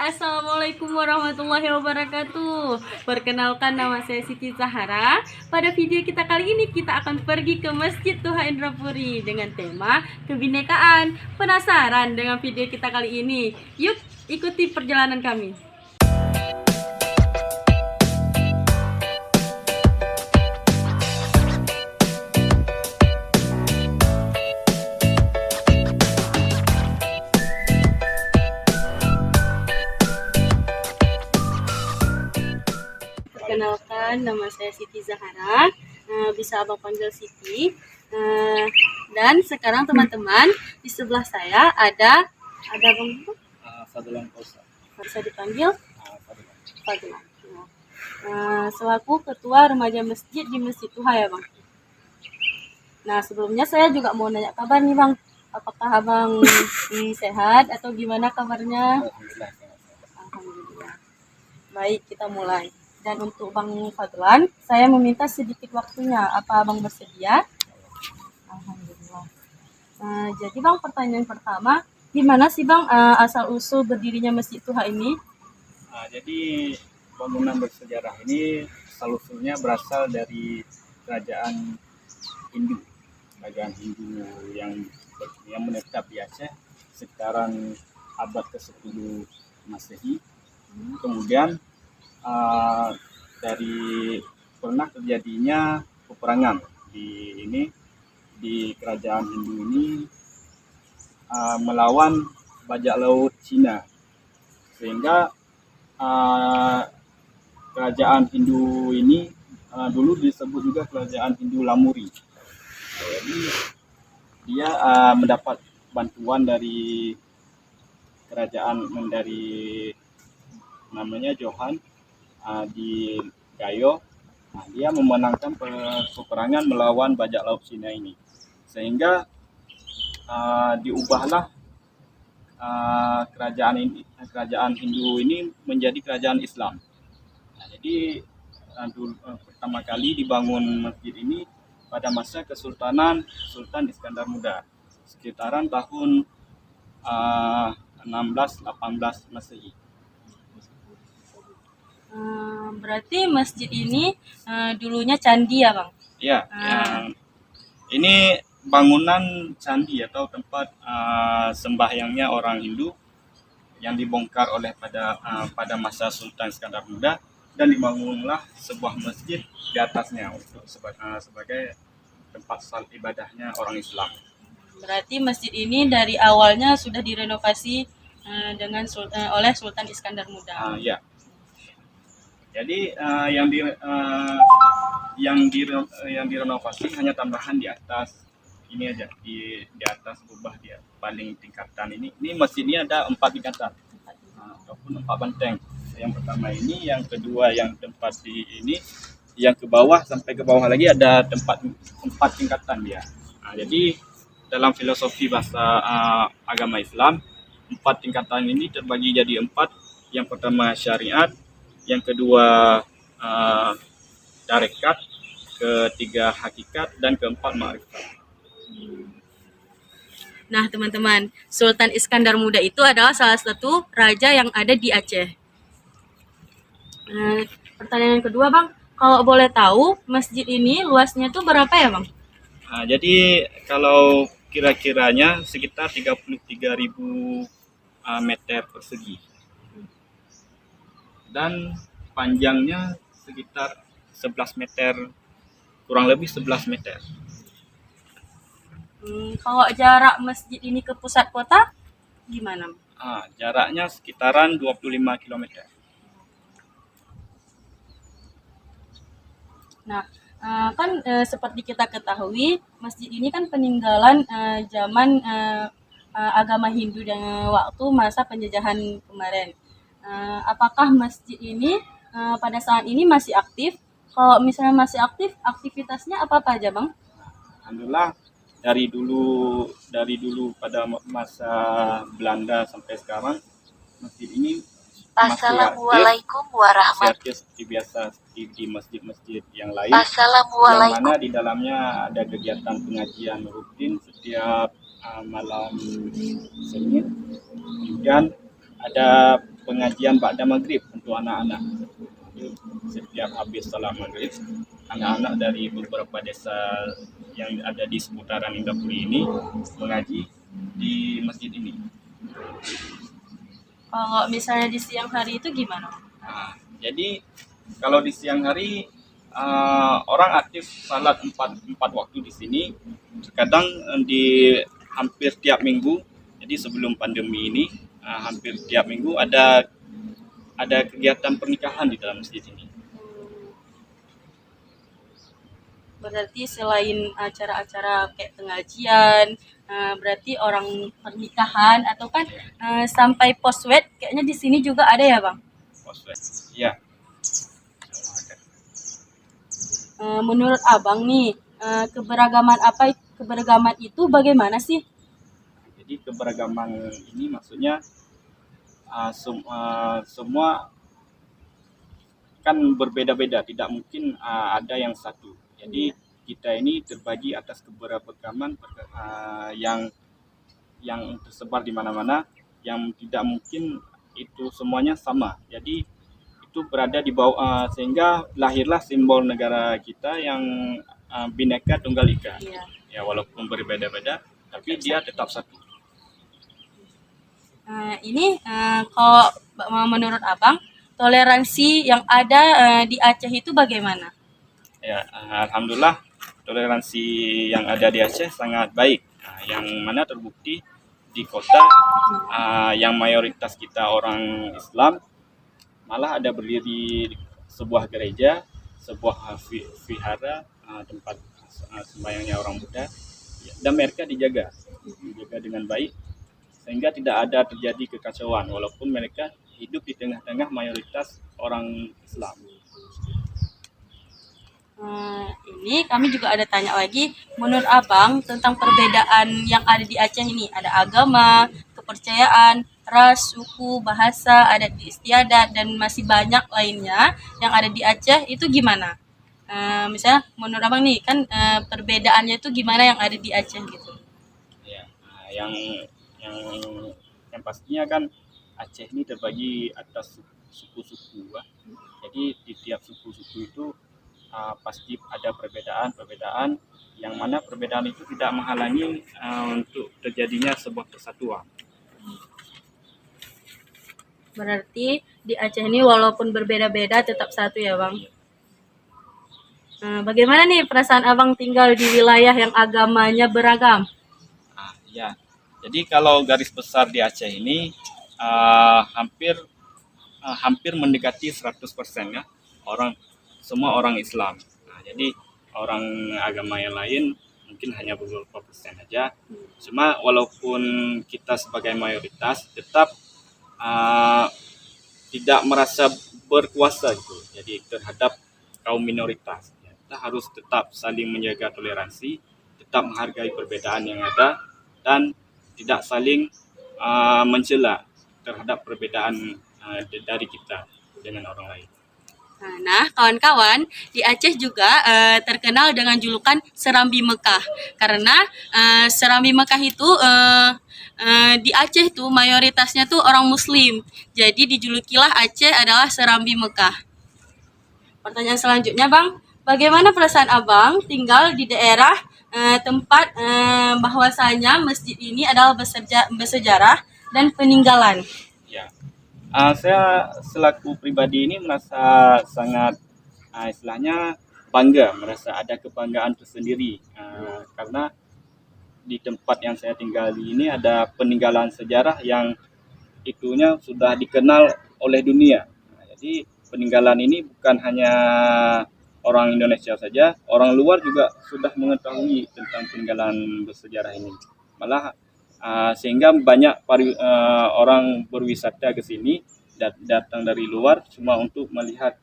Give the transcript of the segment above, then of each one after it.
Assalamualaikum warahmatullahi wabarakatuh. Perkenalkan, nama saya Siti Zahara. Pada video kita kali ini kita akan pergi ke Masjid Tuha Indrapuri dengan tema kebinekaan. Penasaran dengan video kita kali ini? Yuk ikuti perjalanan kami. Perkenalkan, nama saya Siti Zahara, bisa abang panggil Siti. Dan sekarang teman-teman, di sebelah saya ada bang Fadlan Kosa. bisa dipanggil Fadlan. Selaku ketua remaja masjid di Masjid Tuha ya bang. Nah sebelumnya saya juga mau nanya kabar nih bang, apakah abang sehat atau gimana kabarnya? Alhamdulillah. Alhamdulillah. Baik, kita mulai. Dan untuk Bang Fadlan, saya meminta sedikit waktunya. Apa Abang bersedia? Alhamdulillah. Jadi Bang, pertanyaan pertama, gimana sih Bang asal-usul berdirinya Masjid Tuha ini? Jadi bangunan bersejarah ini asal-usulnya berasal dari kerajaan Hindu. Kerajaan Hindu yang menetap di Aceh sekitaran abad ke-10 Masehi. Kemudian dari pernah terjadinya peperangan di kerajaan Hindu ini melawan bajak laut Cina, sehingga kerajaan Hindu ini dulu disebut juga kerajaan Hindu Lamuri. Jadi dia mendapat bantuan dari kerajaan dari namanya Johan di Gayo. Dia memenangkan peperangan melawan bajak laut Cina ini, sehingga diubahlah kerajaan Hindu ini menjadi kerajaan Islam. Jadi pertama kali dibangun masjid ini pada masa Kesultanan Sultan Iskandar Muda sekitaran tahun 1618 Masehi. Berarti masjid ini dulunya candi ya Bang? Iya, ini bangunan candi atau tempat sembahyangnya orang Hindu yang dibongkar oleh pada masa Sultan Iskandar Muda, dan dibangunlah sebuah masjid di atasnya untuk sebagai tempat salat ibadahnya orang Islam. Berarti masjid ini dari awalnya sudah direnovasi oleh Sultan Iskandar Muda. Iya. Jadi yang direnovasi hanya tambahan di atas ini aja, di atas kubah dia paling tingkatan ini masjid ini ada 4 tingkatan ataupun 4 benteng. Yang pertama ini, yang kedua yang tempat di ini, yang ke bawah sampai ke bawah lagi ada 4 tingkatan dia. Jadi dalam filosofi bahasa agama Islam, 4 tingkatan ini terbagi jadi 4. Yang pertama syariat, yang kedua tarekat, ketiga hakikat, dan keempat ma'rifat. Nah teman-teman, Sultan Iskandar Muda itu adalah salah satu raja yang ada di Aceh. Pertanyaan kedua Bang, kalau boleh tahu masjid ini luasnya tuh berapa ya Bang? Jadi kalau kira-kiranya sekitar 33.000 meter persegi. Dan panjangnya sekitar 11 meter, kurang lebih 11 meter. Kalau jarak masjid ini ke pusat kota gimana? Jaraknya sekitaran 25 km. Nah, kan seperti kita ketahui, masjid ini kan peninggalan zaman agama Hindu dan waktu masa penjajahan kemarin. Apakah masjid ini pada saat ini masih aktif? Kalau misalnya masih aktif, aktivitasnya apa aja Bang? Alhamdulillah, dari dulu pada masa Belanda sampai sekarang masjid ini Assalamualaikum warahmatullahi wabarakatuh. Seperti biasa di masjid-masjid yang lain. Assalamualaikum. Yang mana di dalamnya ada kegiatan pengajian rutin setiap malam Senin. Kemudian ada pengajian ba'da maghrib untuk anak-anak. Setiap habis salat maghrib, anak-anak dari beberapa desa yang ada di seputaran Indrapuri ini mengaji di masjid ini. Kalau misalnya di siang hari itu gimana? Nah, jadi kalau di siang hari orang aktif salat empat waktu di sini. Terkadang di hampir tiap minggu. Jadi sebelum pandemi ini hampir tiap minggu ada kegiatan pernikahan di dalam masjid ini. Berarti selain acara-acara kayak pengajian, berarti orang pernikahan atau kan sampai post-wed kayaknya di sini juga ada ya bang? Poswed. Ya. Menurut abang nih, keberagaman itu bagaimana sih? Jadi keberagaman ini maksudnya semua kan berbeda-beda, tidak mungkin ada yang satu. Jadi kita ini terbagi atas keberagaman yang tersebar di mana-mana, yang tidak mungkin itu semuanya sama. Jadi itu berada di bawah sehingga lahirlah simbol negara kita yang Bhinneka Tunggal Ika. Iya. Ya walaupun berbeda-beda, tapi dia tetap satu. Ini kalau menurut abang, toleransi yang ada di Aceh itu bagaimana? Ya, alhamdulillah toleransi yang ada di Aceh sangat baik. Yang mana terbukti di kota yang mayoritas kita orang Islam, malah ada berdiri sebuah gereja, sebuah vihara, tempat sembahyangnya orang Buddha, dan mereka dijaga dengan baik sehingga tidak ada terjadi kekacauan walaupun mereka hidup di tengah-tengah mayoritas orang Islam. Ini kami juga ada tanya lagi, menurut abang tentang perbedaan yang ada di Aceh ini, ada agama, kepercayaan, ras, suku, bahasa, adat istiadat, dan masih banyak lainnya yang ada di Aceh itu gimana? Misalnya menurut abang nih kan perbedaannya itu gimana yang ada di Aceh gitu? Ya, yang pastinya kan Aceh ini terbagi atas suku-suku. Jadi di tiap suku-suku itu pasti ada perbedaan yang mana perbedaan itu tidak menghalangi untuk terjadinya sebuah persatuan. Berarti di Aceh ini walaupun berbeda-beda tetap satu ya bang? Bagaimana nih perasaan abang tinggal di wilayah yang agamanya beragam? Ya, jadi kalau garis besar di Aceh ini hampir mendekati 100% ya semua orang Islam. Jadi orang agama yang lain mungkin hanya beberapa persen aja. Cuma walaupun kita sebagai mayoritas tetap tidak merasa berkuasa gitu. Jadi terhadap kaum minoritas. Kita harus tetap saling menjaga toleransi, tetap menghargai perbedaan yang ada dan tidak saling mencela terhadap perbedaan dari kita dengan orang lain. Nah, kawan-kawan, di Aceh juga terkenal dengan julukan Serambi Mekah. Karena Serambi Mekah itu di Aceh tuh mayoritasnya tuh orang Muslim. Jadi dijulukilah Aceh adalah Serambi Mekah. Pertanyaan selanjutnya, Bang, bagaimana perasaan Abang tinggal di daerah tempat bahwasanya masjid ini adalah bersejarah dan peninggalan? Ya. Saya selaku pribadi ini merasa sangat istilahnya bangga, merasa ada kebanggaan tersendiri karena di tempat yang saya tinggal ini ada peninggalan sejarah yang itunya sudah dikenal oleh dunia. Jadi peninggalan ini bukan hanya orang Indonesia saja, orang luar juga sudah mengetahui tentang peninggalan bersejarah ini. Malah sehingga banyak orang berwisata ke sini datang dari luar cuma untuk melihat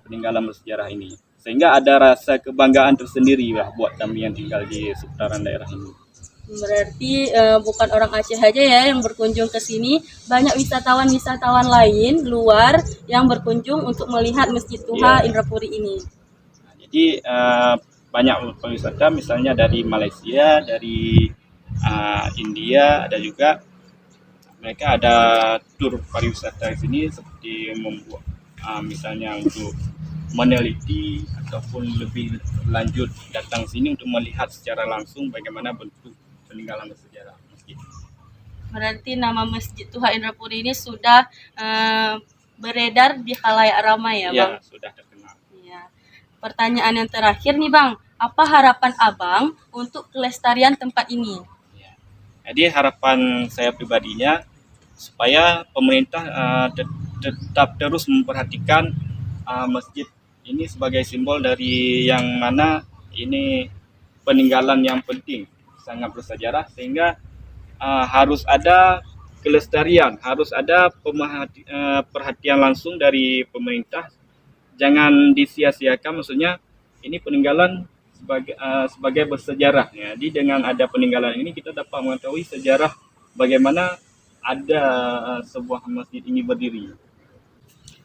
peninggalan bersejarah ini. Sehingga ada rasa kebanggaan tersendiri lah buat kami yang tinggal di seputaran daerah ini. Berarti bukan orang Aceh aja ya yang berkunjung ke sini, banyak wisatawan-wisatawan lain luar yang berkunjung untuk melihat Masjid Tuha Indrapuri ini. Jadi banyak pewisata misalnya dari Malaysia, dari India, ada juga mereka ada tur pariwisata di sini seperti membuat misalnya untuk meneliti ataupun lebih lanjut datang sini untuk melihat secara langsung bagaimana bentuk peninggalan bersejarah masjid. Berarti nama Masjid Tuha Indrapuri ini sudah beredar di khalayak ramai ya, Bang? Ya, sudah terkenal. Ya. Pertanyaan yang terakhir nih, Bang. Apa harapan Abang untuk kelestarian tempat ini? Ya. Jadi harapan saya pribadinya supaya pemerintah tetap terus memperhatikan masjid ini sebagai simbol dari yang mana ini peninggalan yang penting, sangat bersejarah, sehingga harus ada kelestarian, harus ada perhatian langsung dari pemerintah, jangan disia-siakan. Maksudnya ini peninggalan sebagai bersejarah. Jadi dengan ada peninggalan ini kita dapat mengetahui sejarah bagaimana ada sebuah masjid ini berdiri.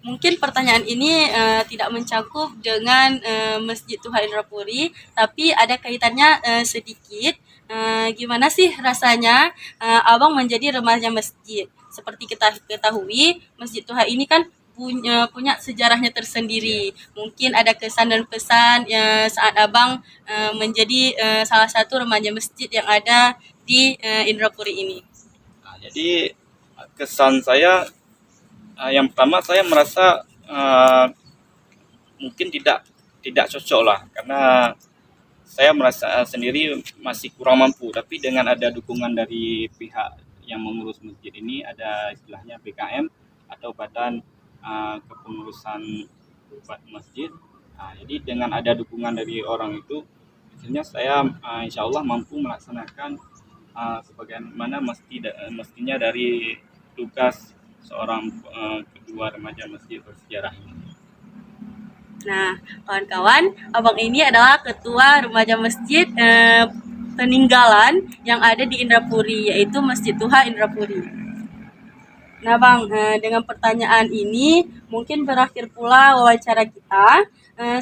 Mungkin pertanyaan ini tidak mencakup dengan Masjid Tuha Indrapuri, tapi ada kaitannya sedikit. Gimana sih rasanya Abang menjadi remaja masjid? Seperti kita ketahui, Masjid Tuha ini kan punya sejarahnya tersendiri. Mungkin ada kesan dan pesan saat Abang menjadi salah satu remaja masjid yang ada di Indrapuri ini. Nah, jadi kesan saya yang pertama, saya merasa mungkin tidak cocok lah, karena saya merasa sendiri masih kurang mampu. Tapi dengan ada dukungan dari pihak yang mengurus masjid ini, ada istilahnya BKM atau Badan Kepengurusan Masjid. Nah, jadi dengan ada dukungan dari orang itu, akhirnya saya insya Allah mampu melaksanakan sebagaimana mestinya dari tugas seorang kedua remaja masjid bersejarah ini. Nah, kawan-kawan, Abang ini adalah ketua remaja masjid peninggalan yang ada di Indrapuri, yaitu Masjid Tuha Indrapuri. Nah, Bang, dengan pertanyaan ini mungkin berakhir pula wawancara kita.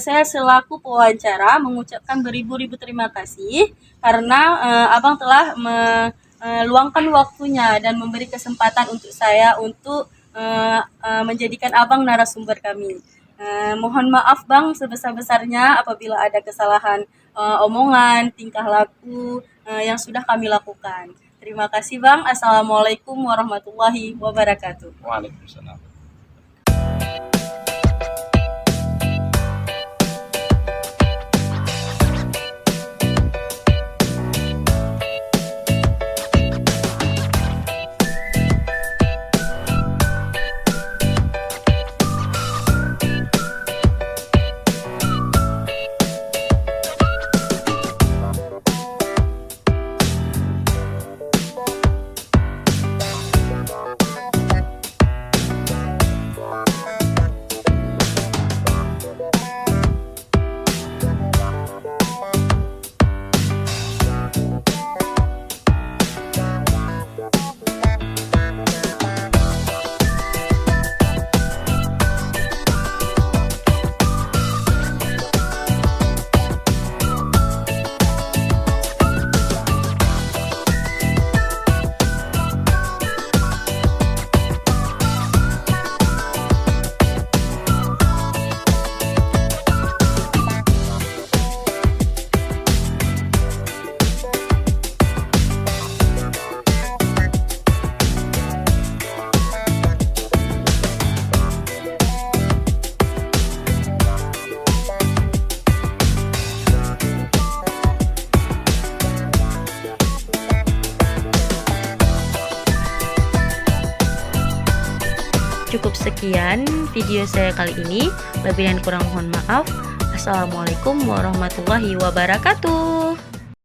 Saya selaku pewawancara mengucapkan beribu-ribu terima kasih karena Abang telah meluangkan waktunya dan memberi kesempatan untuk saya untuk menjadikan Abang narasumber kami. Mohon maaf Bang sebesar-besarnya apabila ada kesalahan omongan, tingkah laku yang sudah kami lakukan. Terima kasih Bang. Assalamualaikum warahmatullahi wabarakatuh. Waalaikumsalam. Cukup sekian video saya kali ini. Lebih dan kurang mohon maaf. Assalamualaikum warahmatullahi wabarakatuh.